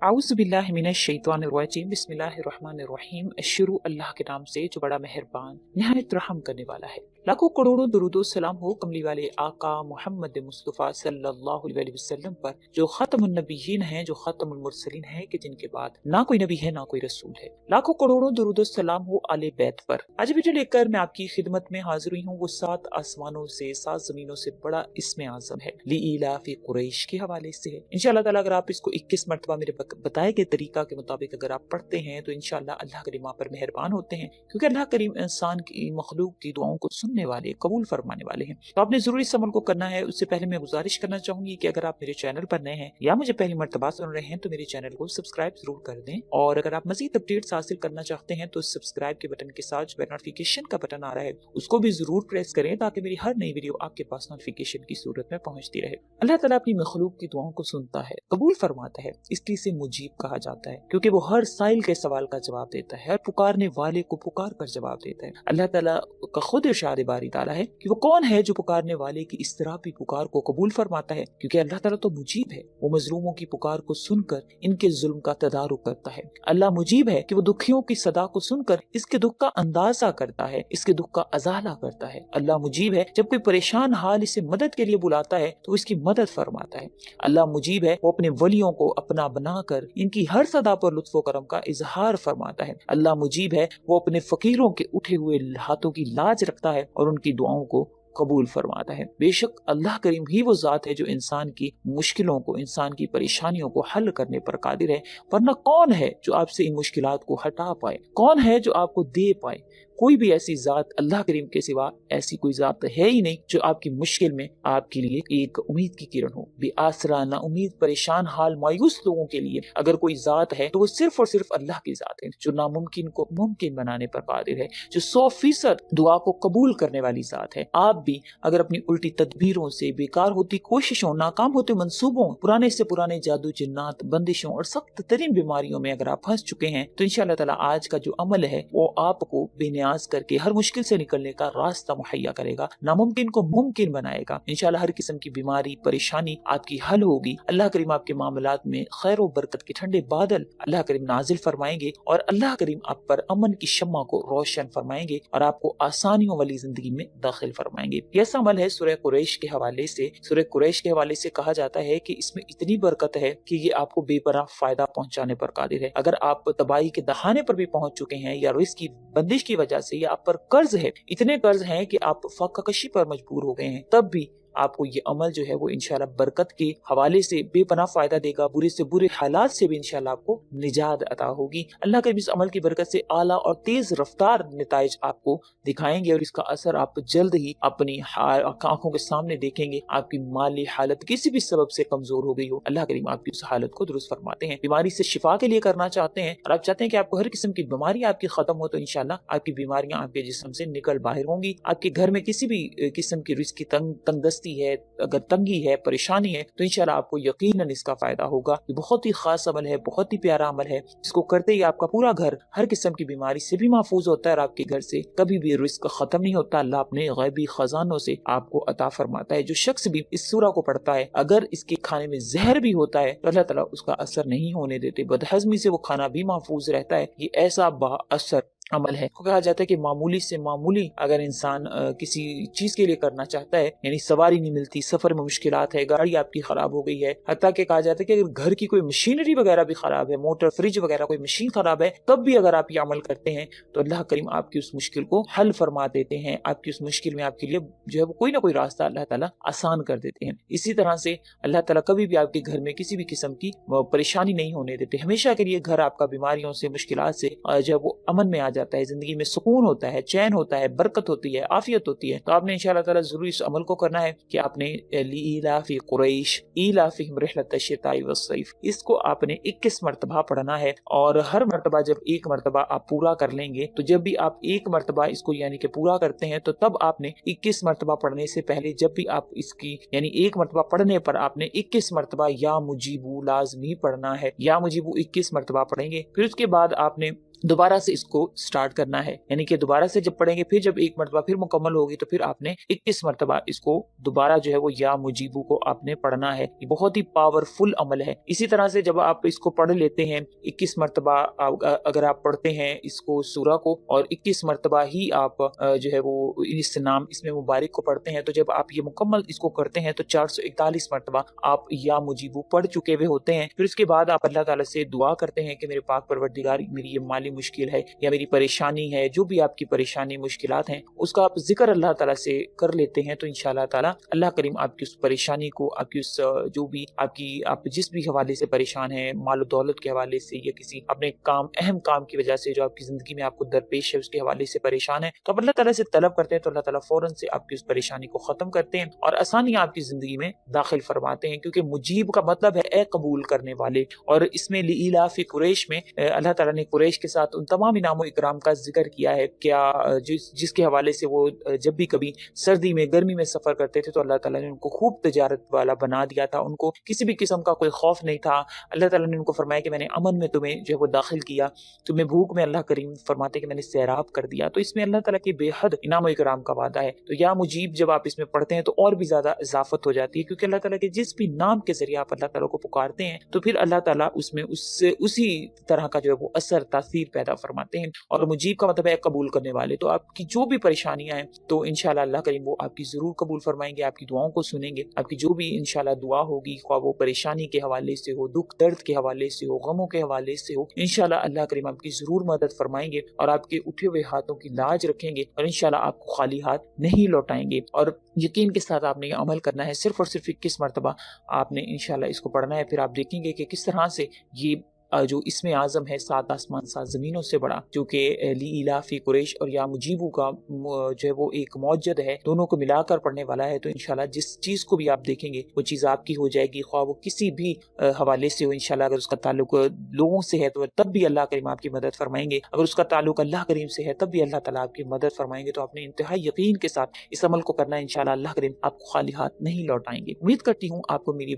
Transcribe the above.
आउज़ुबिल्लाहि मिनश्शैतानिर्रजीम बिस्मिल्लाहिर्रहमानिर्रहीम। शुरू अल्लाह के नाम से जो बड़ा मेहरबान निहायत रहम करने वाला है। लाखों करोड़ों दुरूदो सलाम हो कमली वाले आका मोहम्मद मुस्तफ़ा सल्लल्लाहु अलैहि वसल्लम पर, जो ख़ातमुन नबिय्यीन हैं, जो ख़ातमुल मुरसलीन हैं, कि जिनके बाद ना कोई नबी है ना कोई रसूल है। लाखों करोड़ों दुरूदो सलाम हो आले बैत पर। आज वीडियो लेकर मैं आपकी खिदमत में हाजिर हुई हूँ। वो 7 आसमानों से 7 जमीनों से बड़ा इसमें आज़म है, लीइलाफ़ि कुरैश के हवाले से है। इंशाअल्लाह ताला अगर आप इसको 21 मरतबा मेरे बताए गए तरीका के मुताबिक अगर आप पढ़ते हैं तो इंशाअल्लाह अल्लाह करीम आप पर मेहरबान होते हैं, क्योंकि अल्लाह करीम इंसान की मखलूक की दुआओं को सुनने वाले, कबूल फरमाने वाले हैं। तो आपने जरूर इस अमल को करना है। उससे पहले मैं गुजारिश करना चाहूंगी कि अगर आप मेरे चैनल पर नए हैं या मुझे पहली मरतबा सुन रहे हैं तो मेरे चैनल को सब्सक्राइब जरूर कर दें, और अगर आप मजीद अपडेट्स हासिल करना चाहते हैं तो सब्सक्राइब के बटन के साथ जो नोटिफिकेशन का बटन आ रहा है उसको भी जरूर प्रेस करें, ताकि मेरी हर नई वीडियो आपके पास नोटिफिकेशन की सूरत में पहुंचती रहे। अल्लाह ताला अपनी मखलूक की दुआओं को सुनता है, कबूल फरमाता है, इसलिए इसे मुजीब कहा जाता है, क्योंकि वो हर साइल के सवाल का जवाब देता है, हर पुकारने वाले को पुकार कर जवाब देता है। अल्लाह ताला का खुद इरशाद बारी ताला है कि वो कौन है जो पुकारने वाले की इस तरह भी पुकार को कबूल फरमाता है, क्योंकि अल्लाह ताला तो मुजीब है। वो मजलूमों की पुकार को सुनकर इनके जुल्म का तदारुक करता है। अल्लाह मुजीब है कि वो दुखियों की सदा को सुनकर इसके दुख का अंदाजा करता है, इसके दुख का अजाला करता है। अल्लाह मुजीब है जब कोई परेशान हाल इसे मदद के लिए बुलाता है तो इसकी मदद फरमाता है। अल्लाह मुजीब है वो अपने वलियों को अपना बनाकर इनकी हर सदा पर लुत्फ़ो करम का इजहार फरमाता है। अल्लाह मुजीब है वो अपने फकीरों के उठे हुए हाथों की लाज रखता है और उनकी दुआओं को कबूल फरमाता है। बेशक अल्लाह करीम ही वो ज़ात है जो इंसान की मुश्किलों को, इंसान की परेशानियों को हल करने पर कादिर है, वरना कौन है जो आपसे इन मुश्किलात को हटा पाए, कौन है जो आपको दे पाए। कोई भी ऐसी ज़ात अल्लाह करीम के सिवा ऐसी कोई ज़ात है ही नहीं जो आपकी मुश्किल में आपके लिए एक उम्मीद की किरण हो। बेआसरा, ना उम्मीद, परेशान हाल, मायूस लोगों के लिए अगर कोई ज़ात है तो वो सिर्फ और सिर्फ अल्लाह की ज़ात है, जो नामुमकिन को मुमकिन बनाने पर कादिर है, जो 100% दुआ को कबूल करने वाली ज़ात है। आप भी अगर अपनी उल्टी तदबीरों से, बेकार होती कोशिशों, नाकाम होते मंसूबों, पुराने से पुराने जादू, जिन्नात, बंदिशों और सख्त तरीन बीमारियों में अगर आप फंस चुके हैं तो इंशाअल्लाह ताला आज का जो अमल है वो आपको बेनियाज करके हर मुश्किल से निकलने का रास्ता मुहैया करेगा, नामुमकिन को मुमकिन बनाएगा। इंशाअल्लाह हर किस्म की बीमारी, परेशानी आपकी हल होगी। अल्लाह करीम आपके मामलात में खैर और बरकत के ठंडे बादल अल्लाह करीम नाजिल फरमाएंगे, और अल्लाह करीम आप पर अमन की शम्मा को रोशन फरमाएंगे और आपको आसानियों वाली जिंदगी में दाखिल फरमाएंगे। ऐसा अमल है सूरह कुरैश के हवाले से। सूरह कुरैश के हवाले से कहा जाता है कि इसमें इतनी बरकत है कि ये आपको बेपनाह फायदा पहुंचाने पर कादिर है। अगर आप तबाही के दहाने पर भी पहुंच चुके हैं या रिस्क की बंदिश की वजह से या आप पर कर्ज है, इतने कर्ज हैं कि आप फाकाकशी पर मजबूर हो गए हैं, तब भी आपको ये अमल जो है वो इंशाल्लाह बरकत के हवाले से बेपनाह फायदा देगा। बुरे से बुरे हालात से भी इंशाल्लाह आपको निजात अता होगी। अल्लाह के इस अमल की बरकत से आला और तेज रफ्तार नताइज आपको दिखाएंगे, और इसका असर आप जल्द ही अपनी आंखों के सामने देखेंगे। आपकी माली हालत किसी भी सबब से कमजोर हो गई हो, अल्लाह करीम आपकी उस हालत को दुरुस्त फरमाते हैं। बीमारी से शिफा के लिए करना चाहते हैं और आप चाहते हैं कि आपको हर किस्म की बीमारी आपकी खत्म हो, तो इंशाल्लाह आपकी बीमारियां आपके जिस्म से निकल बाहर होंगी। आपके घर में किसी भी किस्म की रिस्क की तंगदस्ती है, अगर तंगी है, परेशानी है, तो इंशाल्लाह आपको यकीनन इसका फायदा होगा। ये बहुत ही खास अमल है, बहुत ही प्यारा अमल है, जिसको करते ही आपका पूरा घर हर किस्म की बीमारी से भी महफूज होता है और आपके घर से कभी भी रिस्क खत्म नहीं होता। अल्लाह अपने गैबी खजानों से आपको अता फरमाता है। जो शख्स भी इस सूरा को पढ़ता है, अगर इसके खाने में जहर भी होता है तो अल्लाह ताला उसका असर नहीं होने देते, बदहजमी से वो खाना भी महफूज रहता है। ये ऐसा बाअसर अमल है। कहा जाता है कि मामूली से मामूली अगर इंसान किसी चीज के लिए करना चाहता है, यानी सवारी नहीं मिलती, सफर में मुश्किलात है, गाड़ी आपकी खराब हो गई है, हत्ता कि कहा जाता है कि अगर घर की कोई मशीनरी वगैरह भी खराब है, मोटर, फ्रिज वगैरह कोई मशीन खराब है, तब भी अगर आप ये अमल करते हैं तो अल्लाह करीम आपकी उस मुश्किल को हल फरमा देते हैं। आपकी उस मुश्किल में आपके लिए जो है वो कोई ना कोई रास्ता अल्लाह ताला आसान कर देते हैं। इसी तरह से अल्लाह ताला कभी भी आपके घर में किसी भी किस्म की परेशानी नहीं होने देते। हमेशा के लिए घर आपका बीमारियों से, मुश्किलात से जो है वो अमन में आ जाता है, जिंदगी में सुकून होता है, चैन होता है, बरकत होती है, आफियत होती है। तो आपने इंशाअल्लाह ताला जरूर इस अमल को करना है कि आपने लीइलाफी कुरैश ईलाफिहिम रिहलत अश-शिताई वस-सैफ, इसको आपने 21 मरतबा पढ़ना है, और हर मरतबा जब एक मरतबा आप पूरा कर लेंगे तो जब भी आप एक मरतबा इसको यानी कि पूरा करते हैं तो तब आपने 21 मरतबा पढ़ने से पहले जब भी आप इसकी यानी एक मरतबा पढ़ने पर आपने 21 मरतबा या मुजीबू लाजमी पढ़ना है। या मुजीबू 21 मरतबा पढ़ेंगे, फिर उसके बाद आपने दोबारा से इसको स्टार्ट करना है, यानी कि दोबारा से जब पढ़ेंगे, फिर जब एक मरतबा फिर मुकम्मल होगी तो फिर आपने 21 मरतबा इसको दोबारा जो है वो या मुजीबू को आपने पढ़ना है। ये बहुत ही पावरफुल अमल है। इसी तरह से जब आप इसको पढ़ लेते हैं 21 मरतबा, अगर आप पढ़ते हैं इसको सूरा को और 21 मरतबा ही आप जो है वो इस नाम इसमें मुबारक को पढ़ते हैं, तो जब आप ये मुकम्मल इसको करते हैं तो 441 मरतबा आप या मुजीबू पढ़ चुके हुए होते हैं। फिर उसके बाद आप अल्लाह ताला से दुआ करते हैं कि मेरे पाक परवरदिगार, मेरी ये माली मुश्किल है या मेरी परेशानी है, जो भी आपकी परेशानी मुश्किलात हैं, उसका आप जिक्र अल्लाह ताला से कर लेते हैं, तो इंशाअल्लाह ताला अल्लाह करीम आपकी उस परेशानी को, आपकी उस जो भी आप जिस भी हवाले से परेशान हैं, माल दौलत के हवाले से या किसी अपने काम, अहम काम की वजह से जो आपकी जिंदगी में आपको दरपेश है, उसके हवाले से परेशान है, तो आप अल्लाह ताला से तलब करते हैं, तो अल्लाह ताला फौरन से आपकी उस परेशानी को खत्म करते हैं और आसानी आपकी जिंदगी में दाखिल फरमाते हैं। क्योंकि मुजीब का मतलब है ए कबूल करने वाले, और इसमें लिइलाफि कुरैश में अल्लाह ताला ने कुरैश के साथ उन तमाम इनाम इकराम का जिक्र किया है। क्या जिसके हवाले से वो जब भी कभी सर्दी में, गर्मी में सफर करते थे तो अल्लाह ताला ने उनको खूब तजारत वाला बना दिया था, उनको किसी भी किस्म का कोई खौफ नहीं था। अल्लाह ताला ने उनको फरमाया कि मैंने अमन में तुम्हें जो है वो दाखिल किया, तुम्हें भूख में अल्लाह करीम फरमाते कि मैंने सैराब कर दिया। तो इसमें अल्लाह ताला की बेहद इनाम इकराम का वादा है। तो या मुजीब जब आप इसमें पढ़ते हैं तो और भी ज्यादा इजाफत हो जाती है, क्योंकि अल्लाह ताला के जिस भी नाम के जरिए आप अल्लाह ताला को पुकारते हैं तो फिर अल्लाह ताला उसमें उससे उसी तरह का जो है वो असर तासीर पैदा फरमाते हैं। और मुजीब का मतलब है कबूल करने वाले। तो आपकी जो भी परेशानियां हैं तो इंशाल्लाह अल्लाह करीम वो आपकी जरूर कबूल फरमाएंगे, आपकी दुआओं को सुनेंगे। आपकी जो भी इंशाल्लाह दुआ होगी, ख्वाह वो परेशानी के हवाले से हो, दुख दर्द के हवाले से हो, गमों के हवाले से हो, इंशाल्लाह अल्लाह करीम आपकी जरूर मदद फरमाएंगे और आपके उठे हुए हाथों की लाज रखेंगे और इंशाल्लाह आपको खाली हाथ नहीं लौटाएंगे। और यकीन के साथ आपने ये अमल करना है, सिर्फ और सिर्फ 21 मरतबा आपने इंशाल्लाह इसको पढ़ना है। फिर आप देखेंगे कि किस तरह से ये जो इसमें आज़म है, 7 आसमान 7 ज़मीनों से बड़ा, जो कि लिइलाफी कुरैश और या मुजीबू का जो है वो एक मौजद है, दोनों को मिलाकर पढ़ने वाला है। तो इंशाल्लाह जिस चीज़ को भी आप देखेंगे वो चीज़ आपकी हो जाएगी, ख्वाह वो किसी भी हवाले से हो। इंशाल्लाह अगर उसका ताल्लुक लोगों से है तो तब भी अल्लाह करीम आपकी मदद फरमाएंगे, अगर उसका ताल्लुक अल्लाह करीम से है तब भी अल्लाह ताला आपकी मदद फरमाएंगे। तो आपने इंतहाई यकीन के साथ इस अमल को करना है, इंशाल्लाह अल्लाह करीम आपको खाली हाथ नहीं लौटाएंगे। उम्मीद करती हूँ आपको मेरी